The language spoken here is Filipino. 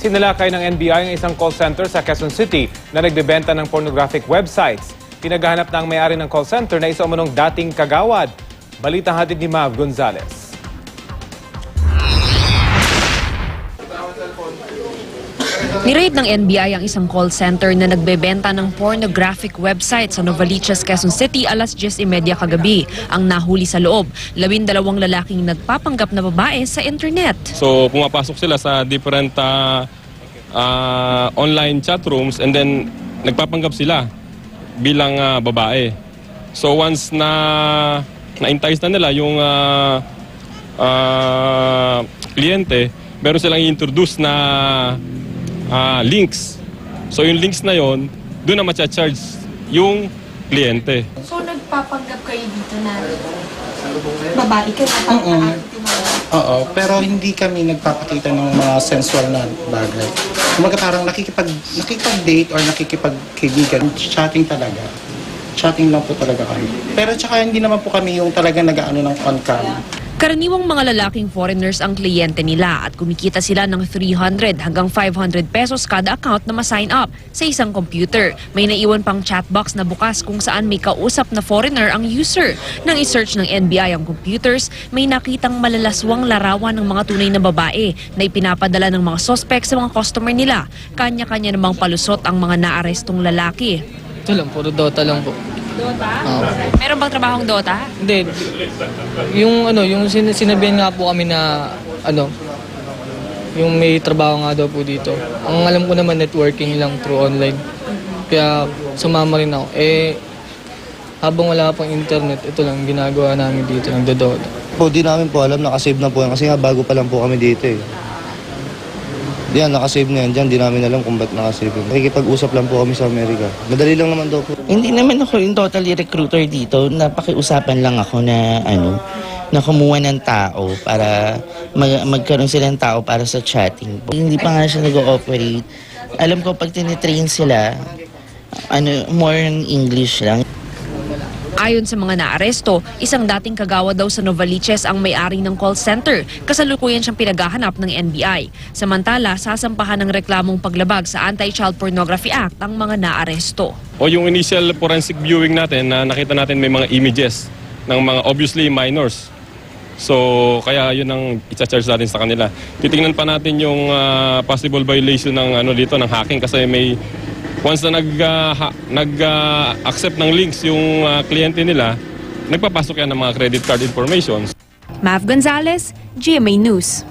Sinalakay ng NBI ang isang call center sa Quezon City na nagbebenta ng pornographic websites. Pinaghahanap na ang may-ari ng call center na isa umanong dating kagawad. Balita hatid ni Mav Gonzalez. Niraid ng NBI ang isang call center na nagbebenta ng pornographic website sa Novaliches, Quezon City alas 10:30 kagabi. Ang nahuli sa loob, 12 lalaking nagpapanggap na babae sa internet. So pumapasok sila sa different online chat rooms and then nagpapanggap sila bilang babae. So once na-entice na nila yung kliyente, meron silang i-introduce na links. So yung links na yon, doon na ma-charge yung kliyente. So nagpapanggap kayo dito na babae ka na Oo, pero hindi kami nagpapakita ng mga sensual na bagay. Kumaga parang nakikipag-date or nakikipagkaibigan, chatting talaga. Chatting lang po talaga kami. Pero tsaka hindi naman po kami yung talaga nag-aano ng on-cam. Karaniwang mga lalaking foreigners ang kliyente nila at kumikita sila ng 300 hanggang 500 pesos kada account na ma-sign up sa isang computer. May naiwan pang chatbox na bukas kung saan may kausap na foreigner ang user. Nang i-search ng NBI ang computers, may nakitang malalaswang larawan ng mga tunay na babae na ipinapadala ng mga suspect sa mga customer nila. Kanya-kanya namang palusot ang mga naarestong lalaki. Ito lang, puro Dota lang po. Dota? Meron bang trabahong Dota? Hindi. Yung sinabihan nga po kami na yung may trabaho nga daw po dito. Ang alam ko naman networking lang through online. Kaya sumama rin ako. Habang wala pang internet, ito lang ginagawa namin dito, nagdo-Dota. Po, di namin po alam, nakasave na po yan kasi nga bago pa lang po kami dito eh. Yan, nakasave na yan dyan, di namin alam kung ba't nakasave yun. Nakikipag-usap lang po kami sa Amerika. Madali lang naman daw po. Hindi naman ako yung totally recruiter dito. Napakiusapan lang ako na na kumuha ng tao para magkaroon silang tao para sa chatting. Hindi pa nga siya nag-ooperate. Alam ko pag tinitrain sila, more in English lang. Ayon sa mga naaresto, isang dating kagawad daw sa Novaliches ang may-ari ng call center. Kasalukuyan siyang pinaghahanap ng NBI. Samantala, sasampahan ng reklamong paglabag sa Anti-Child Pornography Act ang mga naaresto. O yung initial forensic viewing natin, na nakita natin may mga images ng mga obviously minors. So kaya yun ang i-charge natin sa kanila. Titingnan pa natin yung possible violation ng dito ng hacking kasi may once na nag-accept ng links yung kliyente nila, nagpapasok yan ng mga credit card information. Mav Gonzalez, GMA News.